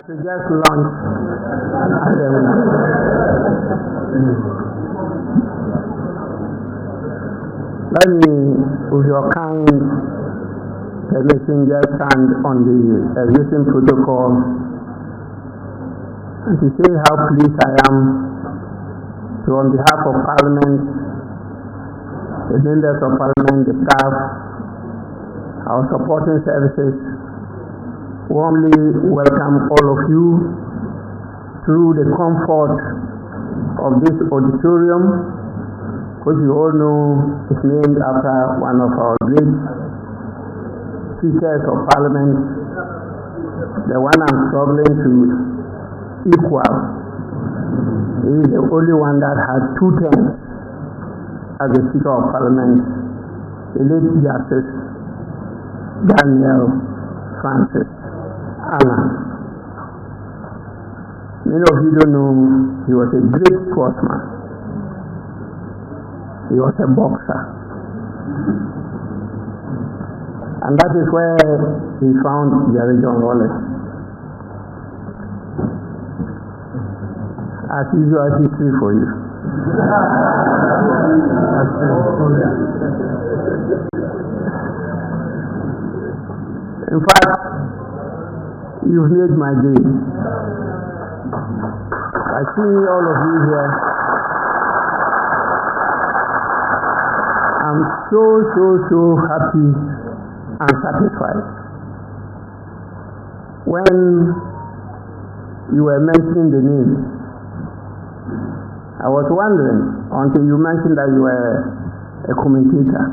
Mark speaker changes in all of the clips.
Speaker 1: to just launch. Let me, with your kind permission, just stand on the existing protocol and to say how pleased I am to, on behalf of Parliament, the members of Parliament, the staff, our supporting services, warmly welcome all of you through the comfort of this auditorium, which you all know is named after one of our great speakers of Parliament, the one I'm struggling to equal. He is the only one that had 2 terms as the Speaker of Parliament, the late Justice Daniel Francis Allen. Many of you don't know he was a great sportsman. He was a boxer. And that is where he found Jerry John Wallace. As usual, history for you. In fact, you've made my day. I see all of you here. I'm so happy and satisfied. When you were mentioning the name, I was wondering until you mentioned that you were a commentator,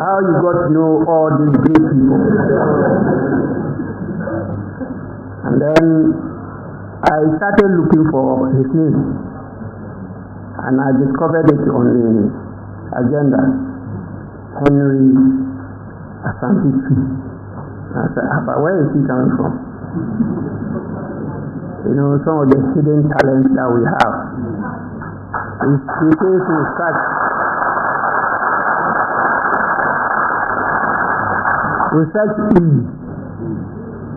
Speaker 1: how you got to know all these great people. And then I started looking for his name, and I discovered it on the agenda, Henry Asante. I said, but where is he coming from? You know, some of the hidden talents that we have. He says with such ease,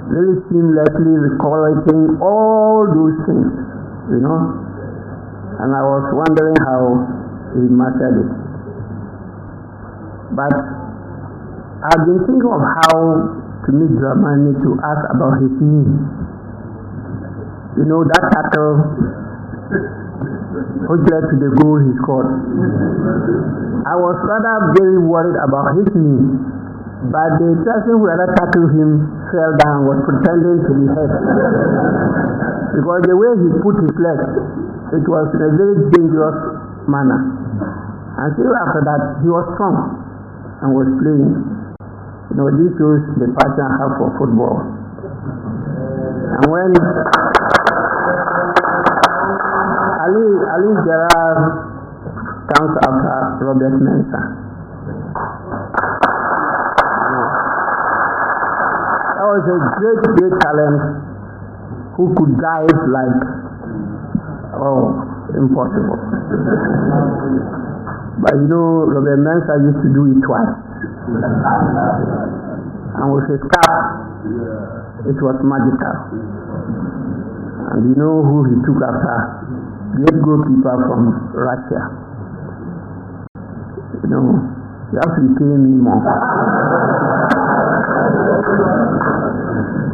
Speaker 1: really seamlessly recollecting all those things, you know. And I was wondering how he mastered it. But I've been thinking of how to meet Dramani to ask about his name. You know, that tackle which led to the goal he scored. I was rather very worried about his name, but the person who had tackled him fell down, was pretending to be hurt. Because the way he put his leg, it was in a very dangerous manner. And still after that, he was strong and was playing. You know, this shows the passion I have for football. And when Ali Gerard comes after Robert Mensah, that was a great talent who could dive like, impossible. But you know, Robert Mensah used to do it twice. And with his cap, it was magical. And you know who he took after? Great goalkeeper from Russia. You know, you have to be paying me more.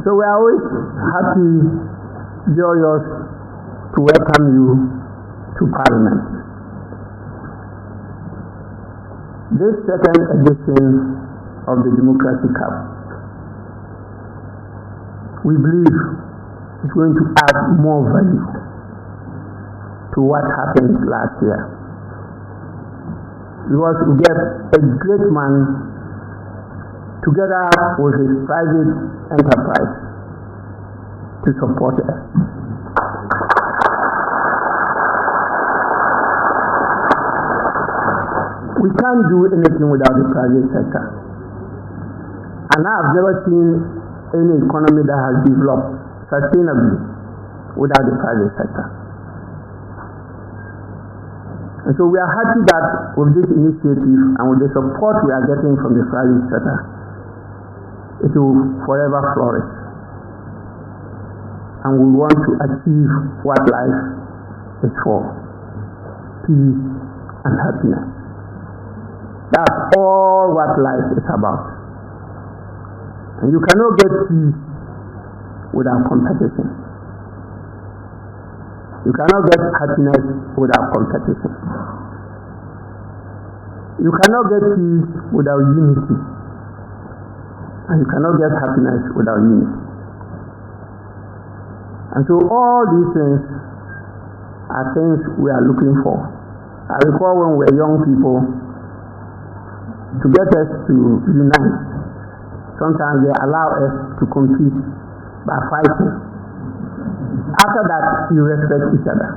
Speaker 1: So we are always happy, joyous to welcome you to Parliament. This second edition of the Democracy Cup, we believe is going to add more value to what happened last year. Because we get a great man together with his private enterprise to support us. We can't do anything without the private sector. And I've never seen any economy that has developed sustainably without the private sector. And so we are happy that with this initiative and with the support we are getting from the private sector, it will forever flourish. and we want to achieve what life is for: peace and happiness. That's all what life is about. And you cannot get peace without competition. You cannot get happiness without competition. You cannot get peace without unity. And you cannot get happiness without unity. And so all these things are things we are looking for. I recall when we were young people, to get us to unite, sometimes they allow us to compete by fighting. After that, you respect each other.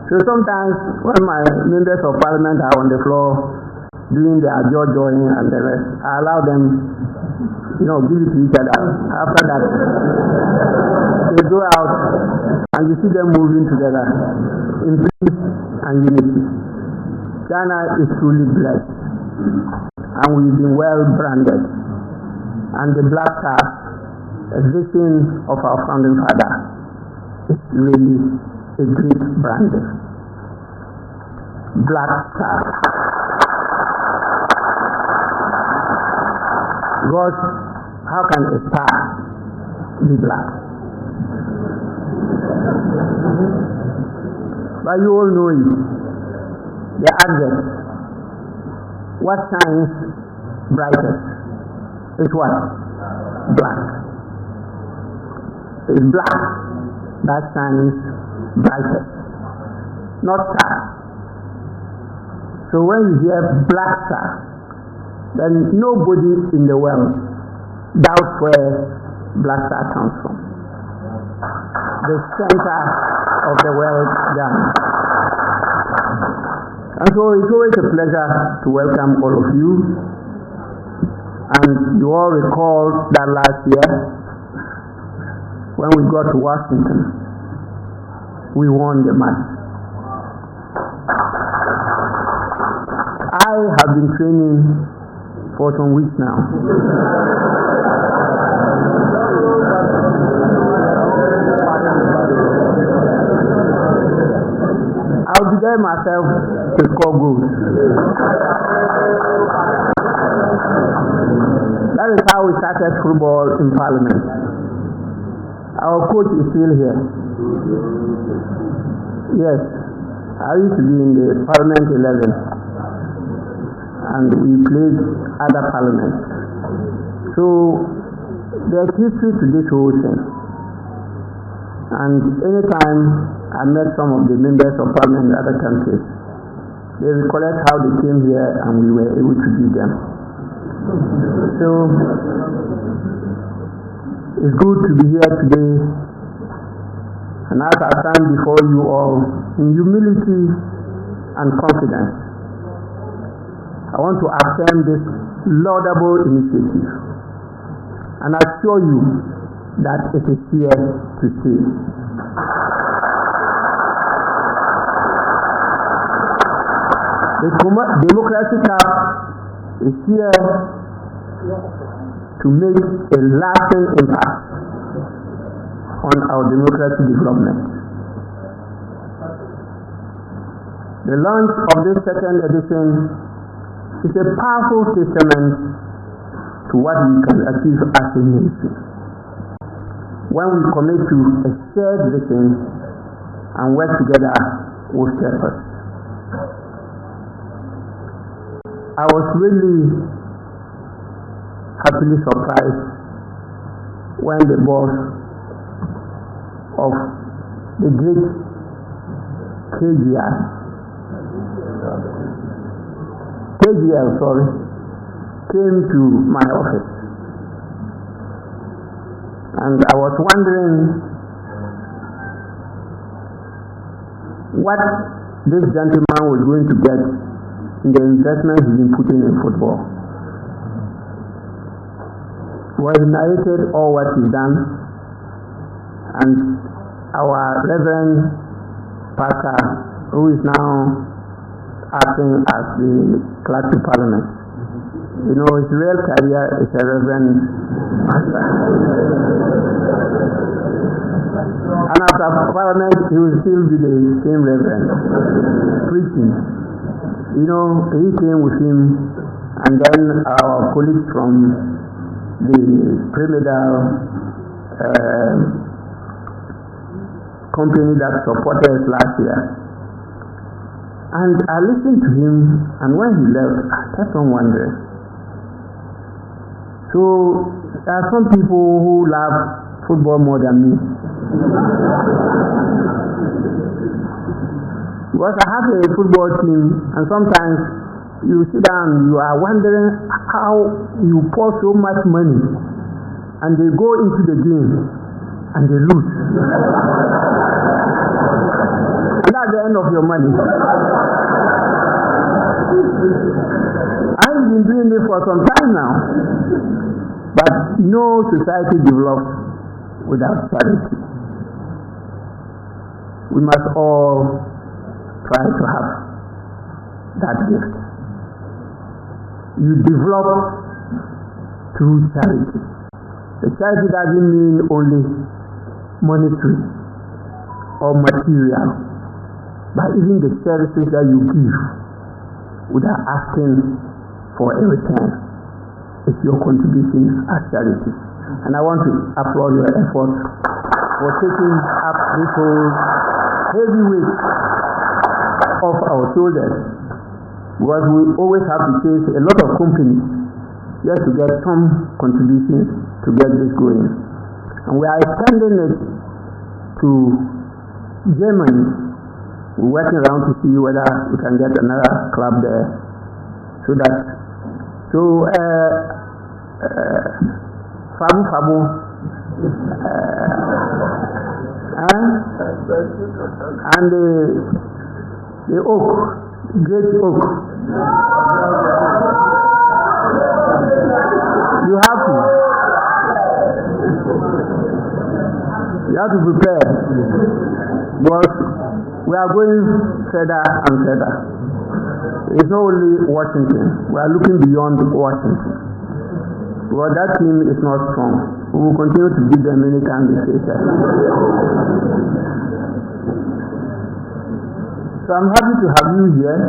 Speaker 1: So sometimes when my members of parliament are on the floor doing their jaw-jawing and the rest, I allow them, give it to each other. After that, they go out and you see them moving together in peace and unity. Ghana is truly blessed, and we've been well branded. And the black star, a vision of our founding father, is really a great branding. Black star. God, how can a star be black? But you all know it. The adject, what shines brightest is what? Black. It's black that shines brightest, not star. So when you hear black star, then nobody in the world doubts where black star comes from. The center of the world, Ghana. And so it's always a pleasure to welcome all of you. And you all recall that last year, when we got to Washington, we won the match. I have been training for some weeks now. I'll be there myself to score goals. That is how we started football in Parliament. Our coach is still here. Yes, I used to be in the Parliament 11, and we played other parliaments. So there's history to this whole thing. And anytime I met some of the members of parliament in other countries, they recollect how they came here and we were able to beat them. So it's good to be here today. And as I stand before you all in humility and confidence, I want to affirm this laudable initiative and assure you that it is here to stay. The Democracy Cup is here to make a lasting impact on our democratic development. The launch of this second edition is a powerful testament to what we can achieve as a nation when we commit to a shared vision and work together with purpose. I was really happily surprised when the boss of the great KGL, came to my office. And I was wondering what this gentleman was going to get in the investment he's been putting in football. Well, he narrated all what he's done, and our Reverend Pastor, who is now acting as the clerk to Parliament, You know, his real career is a reverend pastor. And after Parliament, he will still be the same reverend, preaching. You know, he came with him, and then our colleagues from the Premedal company that supported us last year. And I listened to him, and when he left, I kept on wondering. So, there are some people who love football more than me. Because I have a football team, and sometimes you sit down, you are wondering how you pour so much money, and they go into the game, and they lose. And that's the end of your money. I've been doing this for some time now. But no society develops without charity. We must all try to have that gift. You develop through charity. The charity doesn't mean only monetary or material, but even the services that you give without asking for a return. It's your contribution as charity. And I want to applaud your effort for taking up this whole heavy weight off our shoulders. Because we always have to chase a lot of companies just to get some contributions to get this going. And we are extending it to Germany. We're working around to see whether we can get another club there. Fabu, and the oak, great oak. You have to prepare, because we are going further and further. It's not only Washington. We are looking beyond Washington. Because that team is not strong. We will continue to give them many times they face us. So I'm happy to have you here.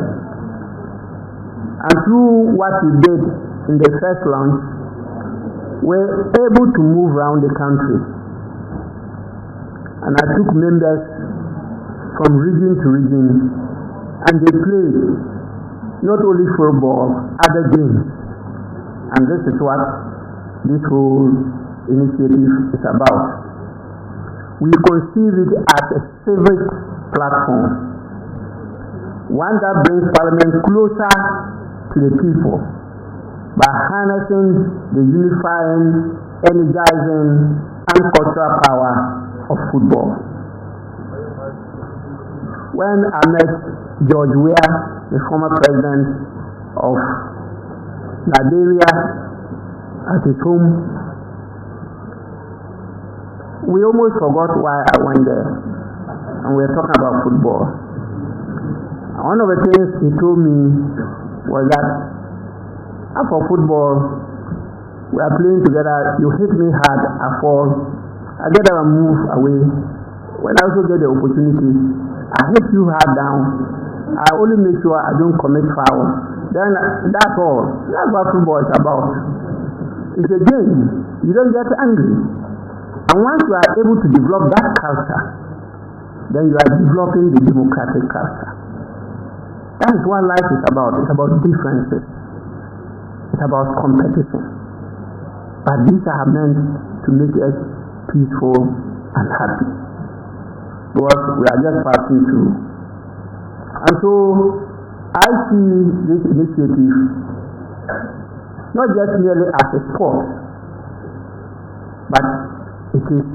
Speaker 1: And through what you did in the first launch, we're able to move around the country. And I took members from region to region, and they played not only football, other games. And this is what this whole initiative is about. We conceive it as a civic platform, one that brings Parliament closer to the people by harnessing the unifying, energizing, and cultural power of football. When I met George Weah, the former president of Liberia, at his home, we almost forgot why I went there, and we were talking about football. One of the things he told me was that after football, we are playing together, you hit me hard, I fall, I get up and move away. When I also get the opportunity, I hit you hard down. I only make sure I don't commit foul. Then that's all. That's what football is about. It's a game. You don't get angry. And once you are able to develop that culture, then you are developing the democratic culture. That is what life is about. It's about differences. It's about competition. But these are meant to make us peaceful and happy. Because we are just passing through. And so I see this initiative not just merely as a sport, but it is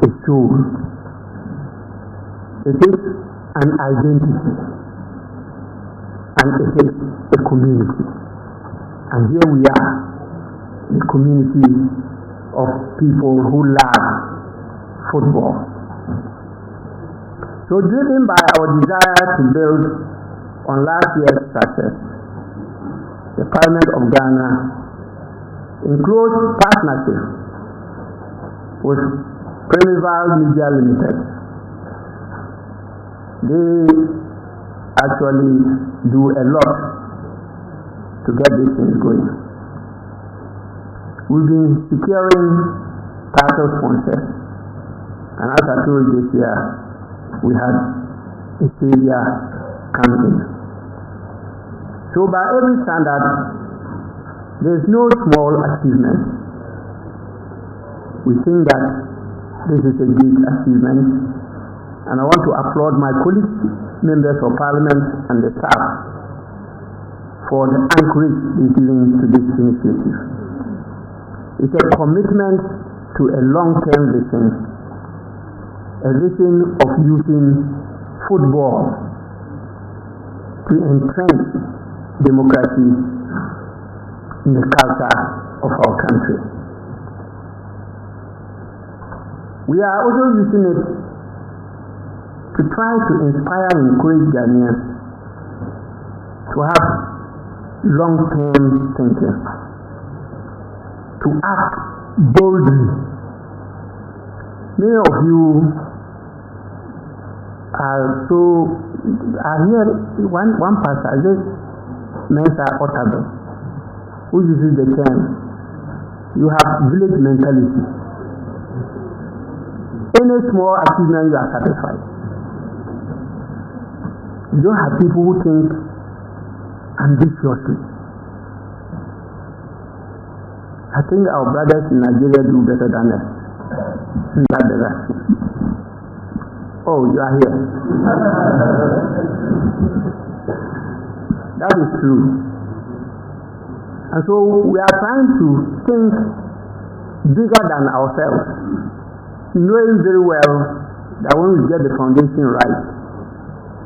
Speaker 1: a soul. It is an identity. And it is a community. And here we are, the community of people who love football. So driven by our desire to build on last year's success, the Parliament of Ghana, in close partnership with Premival Media Limited, they actually do a lot to get these things going. We've been securing title sponsors, and as I told you this year, we had a Savior come in. So by every standard, there is no small achievement. We think that this is a great achievement, and I want to applaud my colleagues, members of Parliament, and the staff for the anchorage they given to this initiative. It's a commitment to a long-term vision, a vision of using football to entrench democracy in the culture of our country. We are also using it to try to inspire and encourage Ghanaians to have long-term thinking, to act boldly. Many of you are here. One pastor, this Mensa Otado, who uses the term, you have village mentality. Any small achievement, you are satisfied. You don't have people who think ambitiously. I think our brothers in Nigeria do better than us in that direction. Oh, you are here. That is true. And so we are trying to think bigger than ourselves, knowing very well that when we get the foundation right,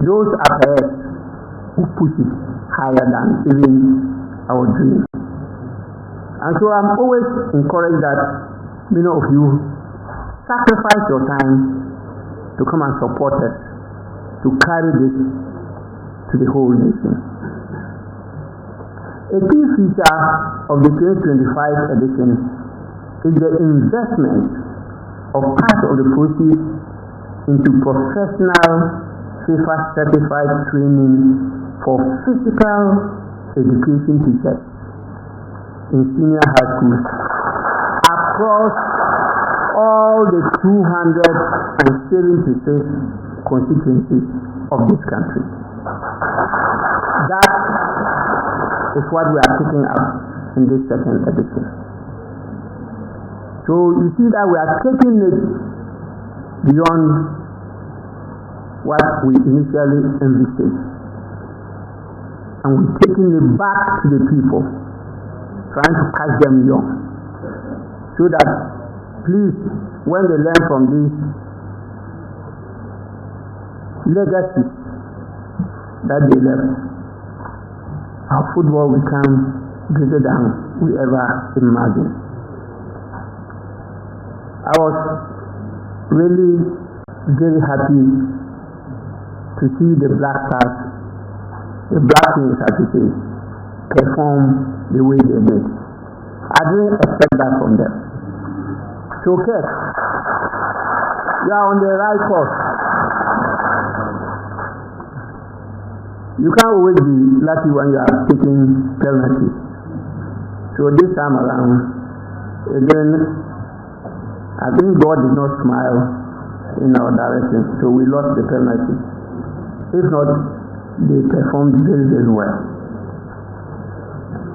Speaker 1: those up ahead will push it higher than even our dreams. And so I'm always encouraged that many of you sacrifice your time to come and support us, to carry this to the whole nation. A key feature of the 2025 edition is the investment of part of the proceeds into professional FIFA certified training for physical education teachers in senior high schools across all the 276 constituencies of this country. That is what we are picking up in this second edition. So you see that we are taking it beyond what we initially envisaged, and we're taking it back to the people, trying to catch them young, so that please, when they learn from this legacy that they left, our football will become greater than we ever imagined. I was really very happy to see the Black Stars, the Black Queens, as you say, perform the way they did. I didn't expect that from them. So, okay, you are on the right course. You can't always be lucky when you are taking penalties. So this time around, again, I think God did not smile in our direction, so we lost the penalty. If not, they performed very, very well.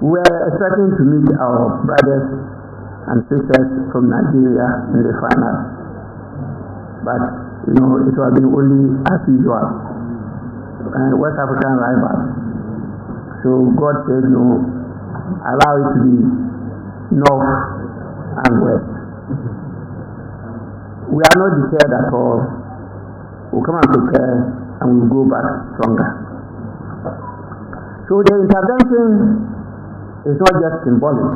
Speaker 1: We were expecting to meet our brothers and sisters from Nigeria in the final, but it has been only as usual, West African rivals. So God said no, allow it to be north and west. We are not deterred at all. We'll come and prepare, and we'll go back stronger. So the intervention is not just symbolic,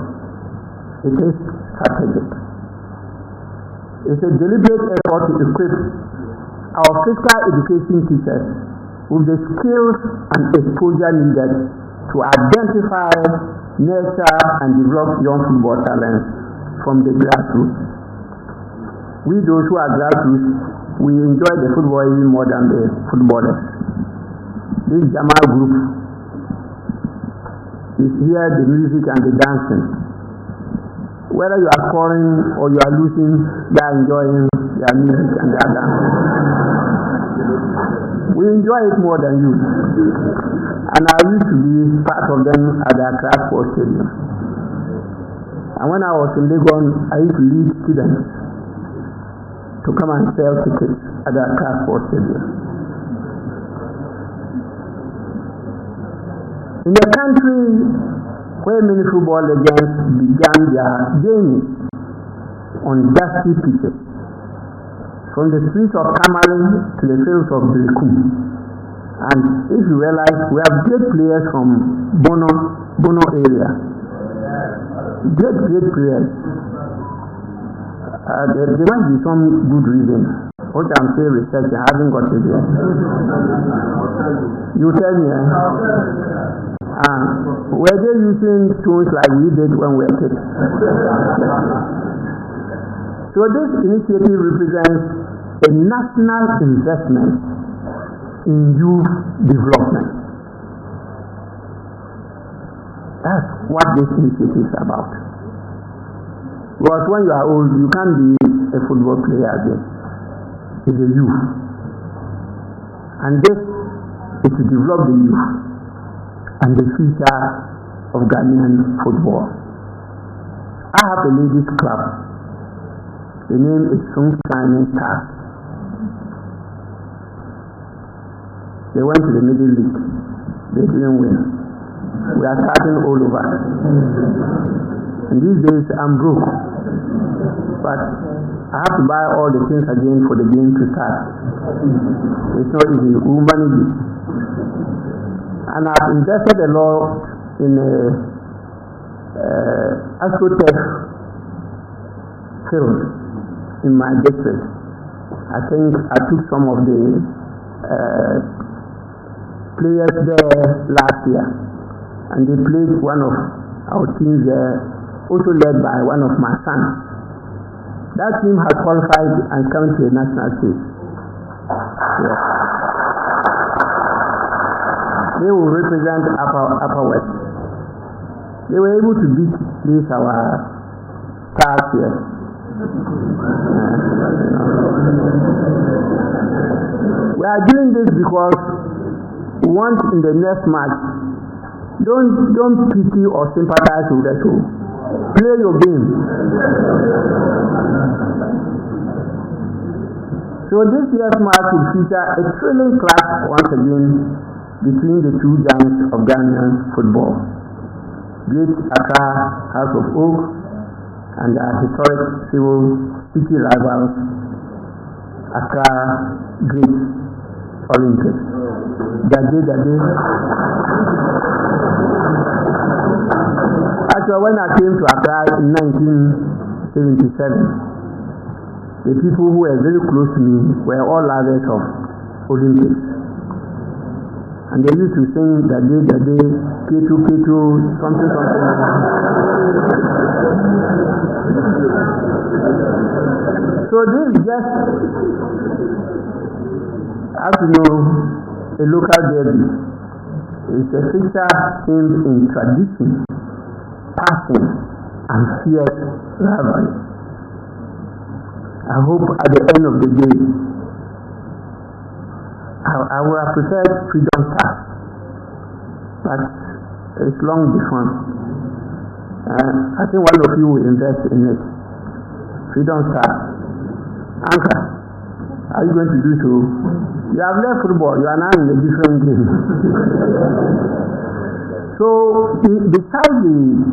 Speaker 1: it is strategic. It's a deliberate effort to equip our physical education teachers with the skills and exposure needed to identify, nurture, and develop young football talents from the grassroots. We, those who are grassroots, we enjoy the football even more than the footballers. This Jamal group is here, the music and the dancing. Whether you are scoring or you are losing, they are enjoying their music and their dancing. We enjoy it more than you. And I used to be part of them at the Accra Sports Stadium. And when I was in Lagos, I used to lead students to come and sell tickets at the Accra Sports Stadium. In a country where many football legends began their journey on dusty pitches, from the streets of Kamalin to the fields of Birikum. And if you realize, we have great players from Bono area. Great players. There must be some good reason. What I'm saying, research, I haven't got it yet. You tell me, were they using tools like we did when we were kids? So this initiative represents a national investment in youth development. That's what this initiative is about. Because when you are old, you can't be a football player again. It's a youth. And this is to develop the youth and the future of Ghanaian football. I have a ladies' club. The name is Shining Stars. They went to the Middle League. They didn't win. We are starting all over. And these days I'm broke. But I have to buy all the things again for the game to start. It's not easy. We manage it. And I've invested a lot in AstroTurf field in my district. I think I took some of the players there last year, and they played one of our teams there, also led by one of my sons. That team has qualified and come to the national stage. Yes. They will represent Upper West. They were able to beat our stars here. We are doing this because we want in the next match, don't pity or sympathize with us. Play your game. So this year's match will feature a thrilling clash once again between the two giants of Ghanaian football. Great Accra House of Oak and our historic civil city rivals, Accra Great Olympics. Actually, when I came to Accra in 1977, the people who were very close to me were all lovers of Olympics. And they used to sing that day, Ketu, something. So this is just, as you know, a local derby. It's a feature aimed in tradition, passion, and fierce rivalry. I hope at the end of the day, I would have preferred Freedom Stars, but it's long different. I think one of you will invest in it. Freedom Stars. Anchor, are you going to do so? You have left football, you are now in a different game. So, besides the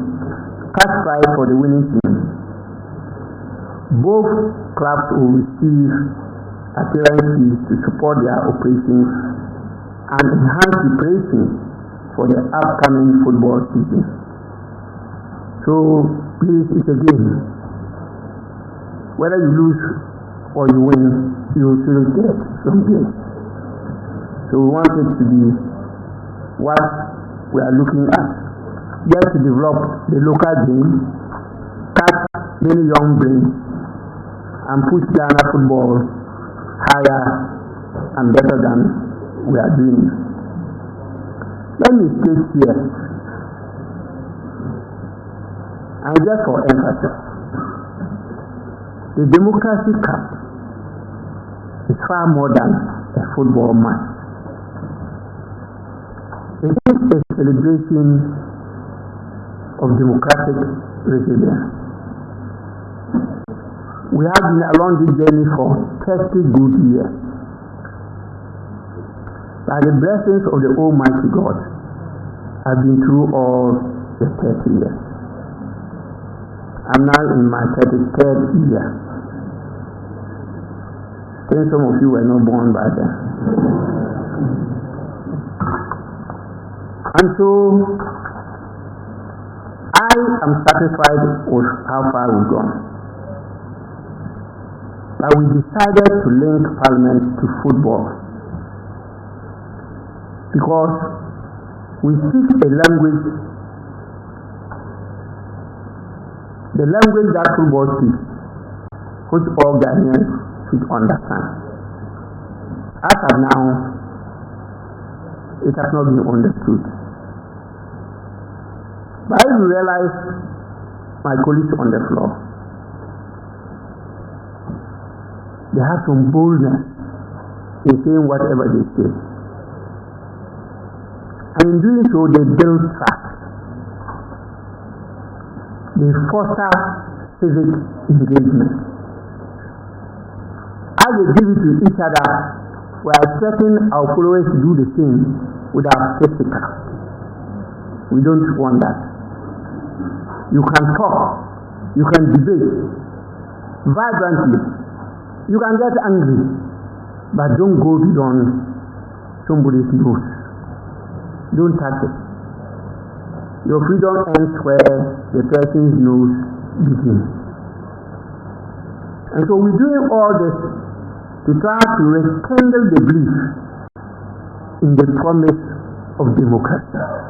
Speaker 1: cash prize for the winning team, both clubs will receive appearance fees to support their operations and enhance preparation for the upcoming football season. So, please, it's a game. Whether you lose or you win, you will still get some gain. So we want it to be what we are looking at, just to develop the local game, catch many young brains, and push Ghana football higher and better than we are doing. Let me state here, and just for emphasis, the Democracy Cup is far more than a football match. It is a celebration of democratic resilience. We have been along this journey for 30 good years. By the blessings of the Almighty God, I've been through all the 30 years. I'm now in my 33rd year. Since some of you were not born by then. And so, I am satisfied with how far we've gone. But we decided to link Parliament to football because we speak a language, the language that football speaks, which all Ghanaians should understand. As of now, it has not been understood. But I realize my colleagues on the floor, they have some boldness in saying whatever they say. And in doing so, they build trust. They foster civic engagement. As they give it to each other, we are expecting our followers to do the same with our physical. We don't want that. You can talk, you can debate vibrantly, you can get angry, but don't go beyond somebody's nose. Don't touch it. Your freedom ends where the person's nose begins. And so we're doing all this to try to rekindle the belief in the promise of democracy.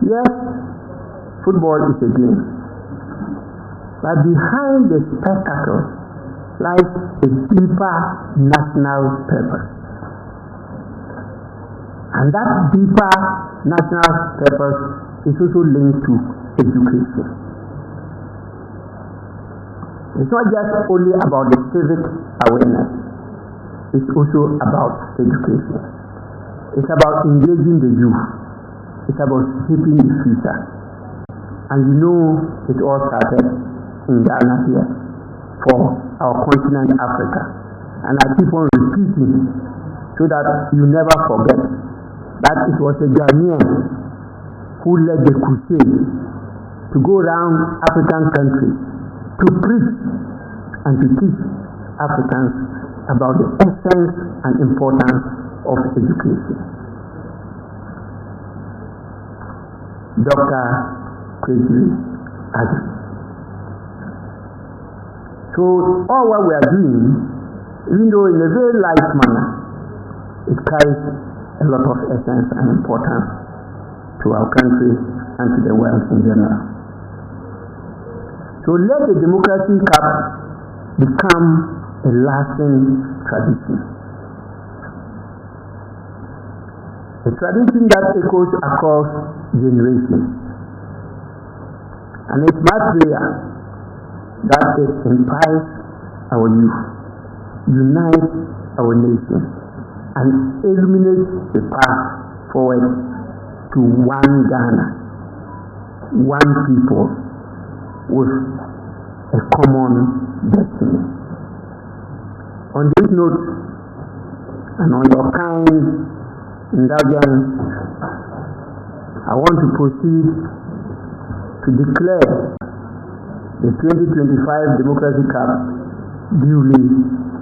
Speaker 1: Yes, football is a game, but behind the spectacle lies a deeper national purpose. And that deeper national purpose is also linked to education. It's not just only about the civic awareness, it's also about education. It's about engaging the youth. It's about shaping the future. And you know it all started in Ghana here for our continent Africa. And I keep on repeating so that you never forget that it was a Ghanaian who led the crusade to go around African countries to preach and to teach Africans about the essence and importance of education. Dr. Kingsford Bagbin. So all what we are doing, even though in a very light manner, it carries a lot of essence and importance to our country and to the world in general. So let the Democracy Cup become a lasting tradition. A tradition that echoes across generations. And it's my prayer that it inspires our youth, unites our nation, and illuminates the path forward to one Ghana, one people with a common destiny. On this note, and on your kind indulgence, I want to proceed to declare the 2025 Democracy Cup duly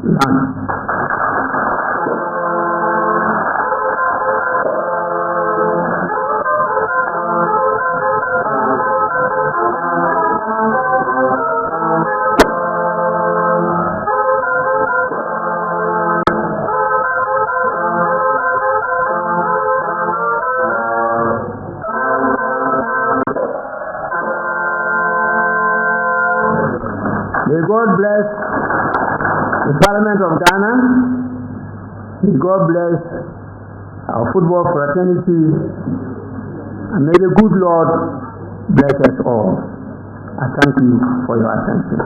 Speaker 1: launched. May God bless the Parliament of Ghana. May God bless our football fraternity. And may the good Lord bless us all. I thank you for your attention.